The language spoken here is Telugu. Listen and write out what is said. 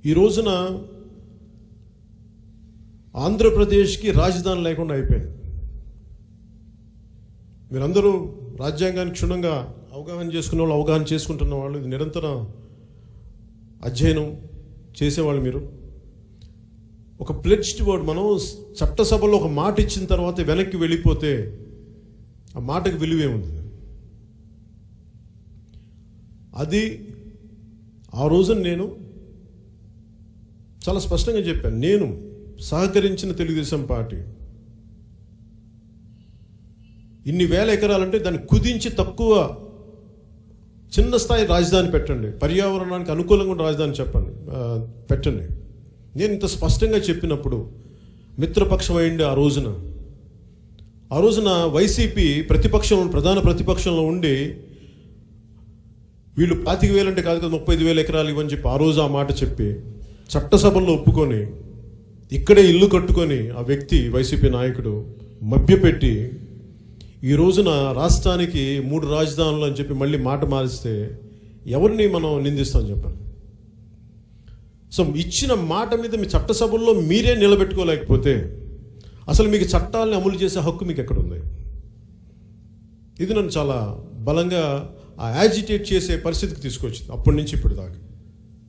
ఈ రోజున ఆంధ్రప్రదేశ్కి రాజధాని లేకుండా అయిపోయింది. మీరందరూ రాజ్యాంగాన్ని క్షుణ్ణంగా అవగాహన చేసుకునే వాళ్ళు, అవగాహన చేసుకుంటున్న వాళ్ళు, ఇది నిరంతరం అధ్యయనం చేసేవాళ్ళు. మీరు ఒక ప్లెడ్జ్డ్ వర్డ్, మనం చట్టసభలో ఒక మాట ఇచ్చిన తర్వాత వెనక్కి వెళ్ళిపోతే ఆ మాటకు విలువే ఉంది. అది ఆ రోజున నేను చాలా స్పష్టంగా చెప్పాను. నేను సహకరించిన తెలుగుదేశం పార్టీ ఇన్ని వేల ఎకరాలంటే దాన్ని కుదించి తక్కువ చిన్న స్థాయి రాజధాని పెట్టండి, పర్యావరణానికి అనుకూలంగా ఉన్న రాజధాని పెట్టండి. నేను ఇంత స్పష్టంగా చెప్పినప్పుడు మిత్రపక్షం అయింది. ఆ రోజున వైసీపీ ప్రధాన ప్రతిపక్షంలో ఉండి వీళ్ళు 25,000 అంటే కాదు కదా 35,000 ఎకరాలు ఇవ్వని చెప్పి ఆ రోజు ఆ మాట చెప్పి చట్టసభల్లో ఒప్పుకొని ఇక్కడే ఇల్లు కట్టుకొని ఆ వ్యక్తి వైసీపీ నాయకుడు మభ్యపెట్టి ఈ రోజున రాష్ట్రానికి 3 రాజధానులు అని చెప్పి మళ్ళీ మాట మారిస్తే ఎవరిని మనం నిందిస్తాం చెప్పండి. సో ఇచ్చిన మాట మీద మీ చట్టసభల్లో మీరే నిలబెట్టుకోలేకపోతే అసలు మీకు చట్టాలను అమలు చేసే హక్కు మీకు ఎక్కడుంది? ఇది నన్ను చాలా బలంగా యాజిటేట్ చేసే పరిస్థితికి తీసుకొచ్చింది అప్పటి నుంచి ఇప్పటి దాకా.